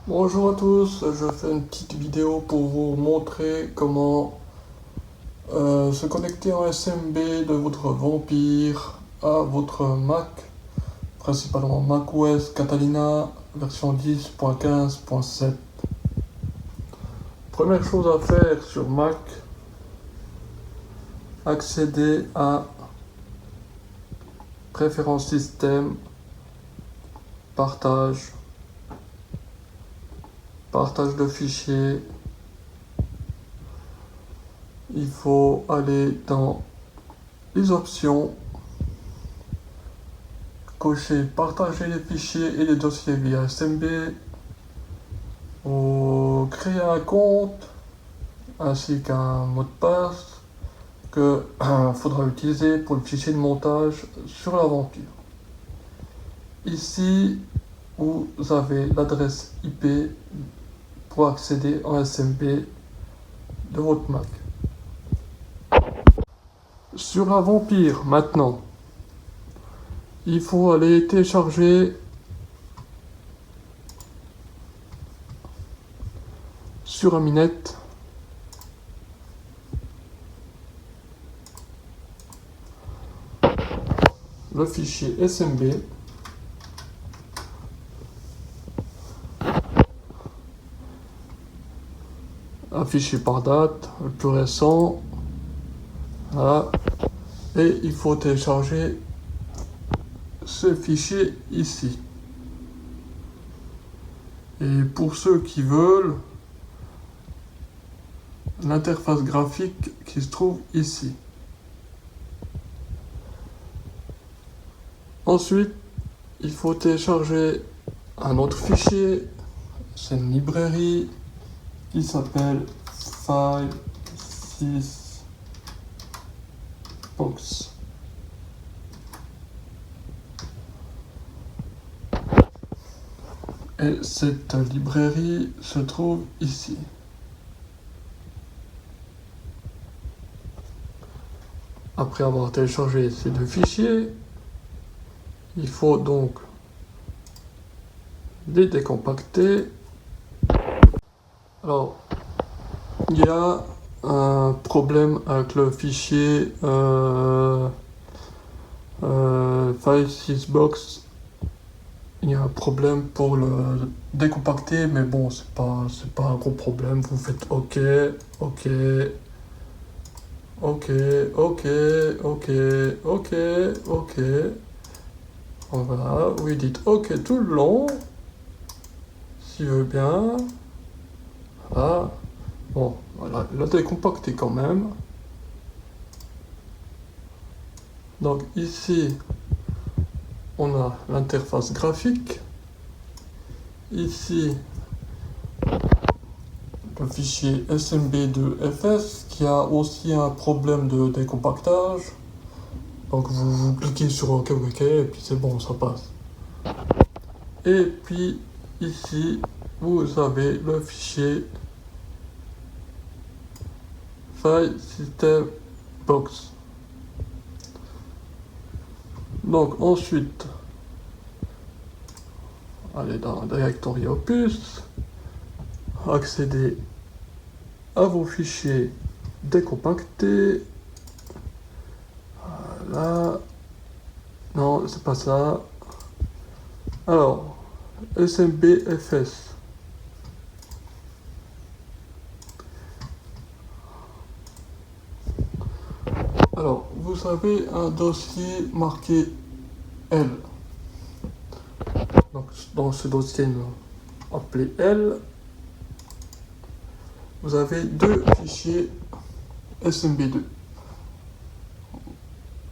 Bonjour à tous, je fais une petite vidéo pour vous montrer comment se connecter en SMB de votre Vampire à votre Mac, principalement macOS Catalina version 10.15.7. Première chose à faire sur Mac, accéder à Préférences système, partage de fichiers. Il faut aller dans les options, cocher partager les fichiers et les dossiers via SMB, ou créer un compte ainsi qu'un mot de passe que faudra utiliser pour le fichier de montage sur l'aventure. Ici, vous avez l'adresse IP pour accéder en SMB de votre Mac. Sur la Vampire, maintenant, il faut aller télécharger sur Aminet le fichier SMB affiché par date, le plus récent. Voilà. Et il faut télécharger ce fichier ici. Et pour ceux qui veulent, l'interface graphique qui se trouve ici. Ensuite, il faut télécharger un autre fichier, c'est une librairie qui s'appelle File6Box. Et cette librairie se trouve ici. Après avoir téléchargé ces deux fichiers, il faut donc les décompacter. Alors, il y a un problème avec le fichier File6Box. Il y a un problème pour le décompacter, mais bon, c'est pas un gros problème. Vous faites OK. Voilà, vous dites OK tout le long, s'il veut bien. Voilà. Bon, voilà, il a décompacté quand même. Donc ici, on a l'interface graphique. Ici, le fichier smb2fs qui a aussi un problème de décompactage. Donc vous cliquez sur OK et puis c'est bon, ça passe. Et puis ici, vous avez le fichier File System Box. Donc ensuite, allez dans Directory Opus, accéder à vos fichiers décompactés. Voilà. Non, c'est pas ça. Alors, SMBFS. Alors, vous avez un dossier marqué L. Donc, dans ce dossier appelé L, vous avez deux fichiers SMB2.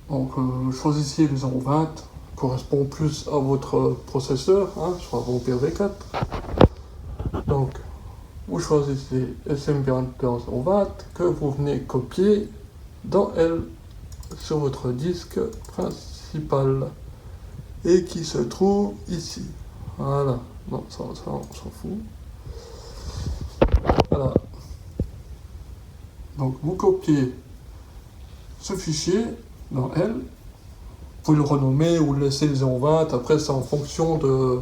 Donc, choisissez le 020, correspond plus à votre processeur, soit Vampire V4. Donc, vous choisissez SMB 020 que vous venez copier dans L sur votre disque principal et qui se trouve ici. Voilà, non, ça on s'en fout. Voilà. Donc, vous copiez ce fichier dans L. Vous pouvez le renommer ou le laisser le 020. Après, c'est en fonction de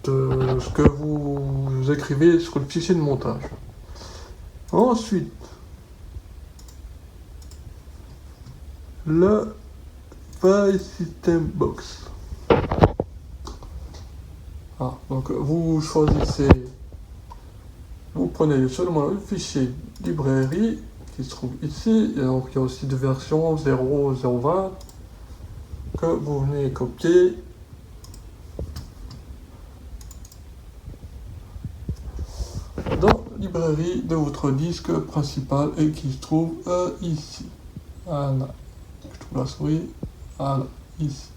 ce que vous vous écrivez sur le fichier de montage. Ensuite, le File System Box. Donc vous choisissez, vous prenez seulement le fichier librairie qui se trouve ici, et donc il y a aussi des versions 0, 0.20 que vous venez copier. Dans la librairie de votre disque principal et qui se trouve ici. Voilà. Je trouve la souris. Voilà, ici.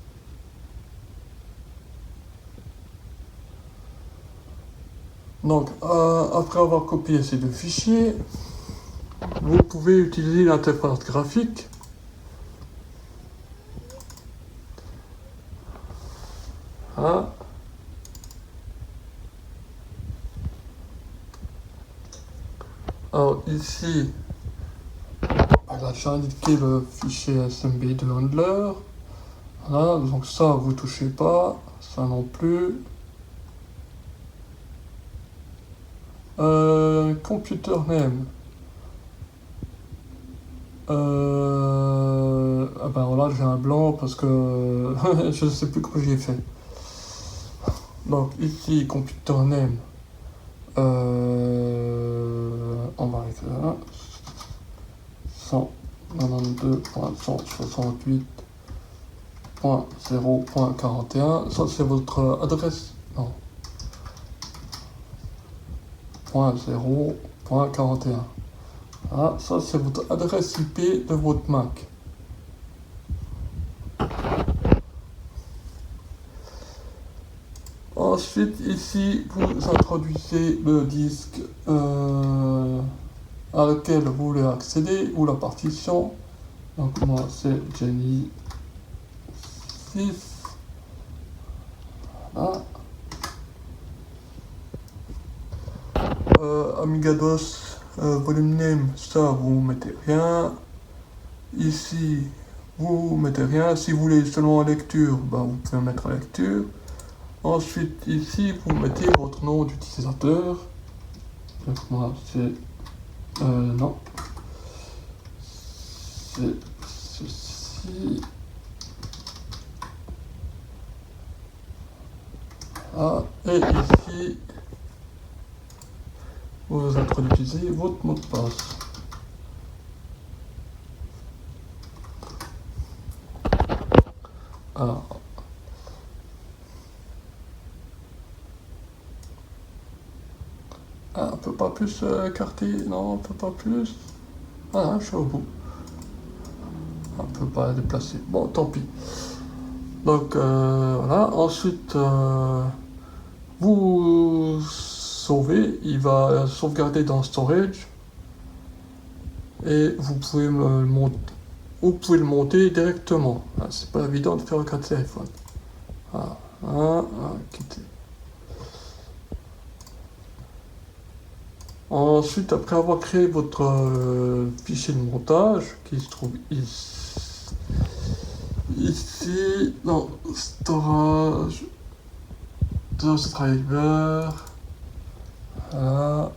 Donc, après avoir copié ces deux fichiers, vous pouvez utiliser l'interface graphique. Voilà. Alors ici, là j'ai indiqué le fichier SMB de handler. Voilà, donc ça vous touchez pas, ça non plus. Computer name. Ah ben voilà, j'ai un blanc parce que je ne sais plus comment j'ai fait. Donc ici, computer name. On va écrire 192.168.0.41. Ça c'est votre adresse. Non. .0.41. Ah, ça c'est votre adresse IP de votre Mac. Ensuite, ici, vous introduisez le disque à lequel vous voulez accéder ou la partition. Donc moi c'est Jenny 6. Voilà. Amigados volume name, ça vous mettez rien. Ici vous mettez rien. Si vous voulez seulement lecture, vous pouvez mettre lecture. Ensuite ici vous mettez votre nom d'utilisateur. Donc moi c'est non, c'est ceci. Et ici vous introduisez votre mot de passe. Alors, on peut pas plus écarter, non, on peut pas plus. Voilà, je suis au bout. On peut pas déplacer. Bon, tant pis. Donc voilà, ensuite vous sauvez, il va sauvegarder dans storage et vous pouvez le monter. Vous pouvez le monter directement. C'est pas évident de faire un carte téléphone. Voilà, quitter. Ensuite, après avoir créé votre fichier de montage qui se trouve ici dans storage, driver, voilà.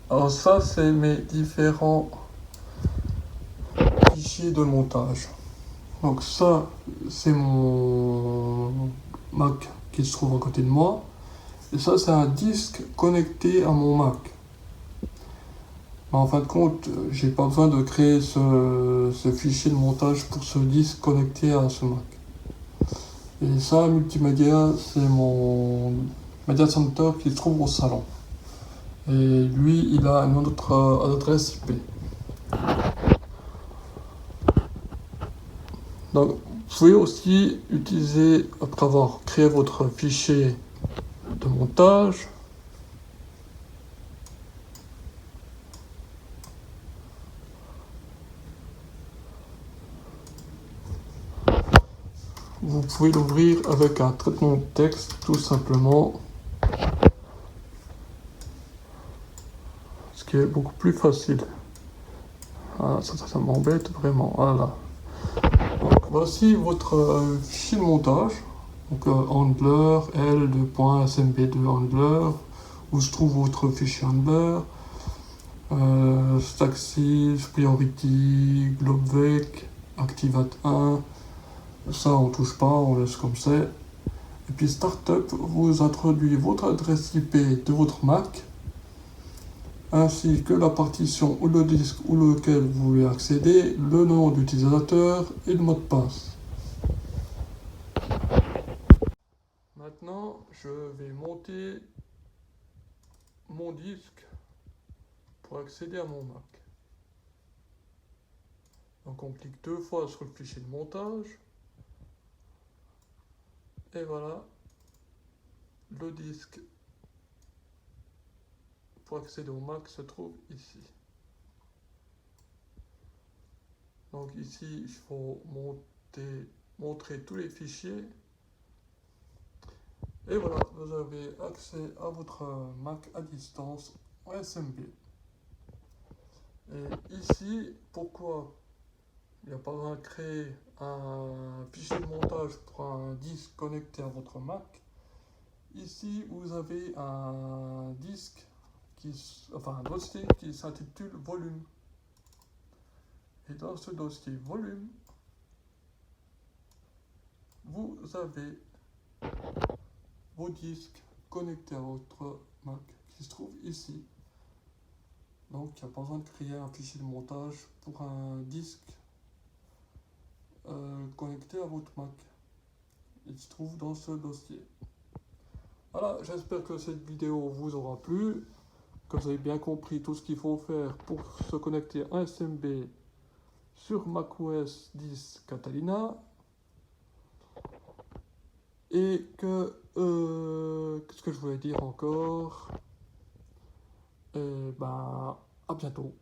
Alors ça c'est mes différents fichiers de montage. Donc ça c'est mon Mac qui se trouve à côté de moi. Et ça c'est un disque connecté à mon Mac. Mais en fin de compte, j'ai pas besoin de créer ce fichier de montage pour ce disque connecté à ce Mac. Et ça, multimédia, c'est mon Media Center qui se trouve au salon. Et lui, il a une autre adresse IP. Donc, vous pouvez aussi utiliser, après avoir créé votre fichier de montage, vous pouvez l'ouvrir avec un traitement de texte, tout simplement. Ce qui est beaucoup plus facile. Ça m'embête vraiment. Voilà. Voici votre fichier de montage. Donc handler, L2.smb2 handler, où se trouve votre fichier handler, stacksys, priority, globvec, activate 1. Ça on touche pas, on laisse comme c'est. Et puis startup, vous introduisez votre adresse IP de votre Mac, ainsi que la partition ou le disque ou lequel vous voulez accéder, le nom d'utilisateur et le mot de passe. Maintenant, je vais monter mon disque pour accéder à mon Mac. Donc on clique 2 fois sur le fichier de montage. Et voilà, le disque pour accéder au Mac se trouve ici. Donc ici, il faut montrer tous les fichiers. Et voilà, vous avez accès à votre Mac à distance en SMB. Et ici, pourquoi il n'y a pas besoin de créer un fichier de montage pour un disque connecté à votre Mac? Ici, vous avez un disque, un dossier qui s'intitule volume. Et dans ce dossier volume, vous avez vos disques connectés à votre Mac qui se trouve ici. Donc il n'y a pas besoin de créer un fichier de montage pour un disque connecté à votre Mac. Il se trouve dans ce dossier. Voilà, j'espère que cette vidéo vous aura plu, que vous avez bien compris tout ce qu'il faut faire pour se connecter à un SMB sur macOS 10 Catalina. Et que qu'est-ce que je voulais dire encore? À bientôt.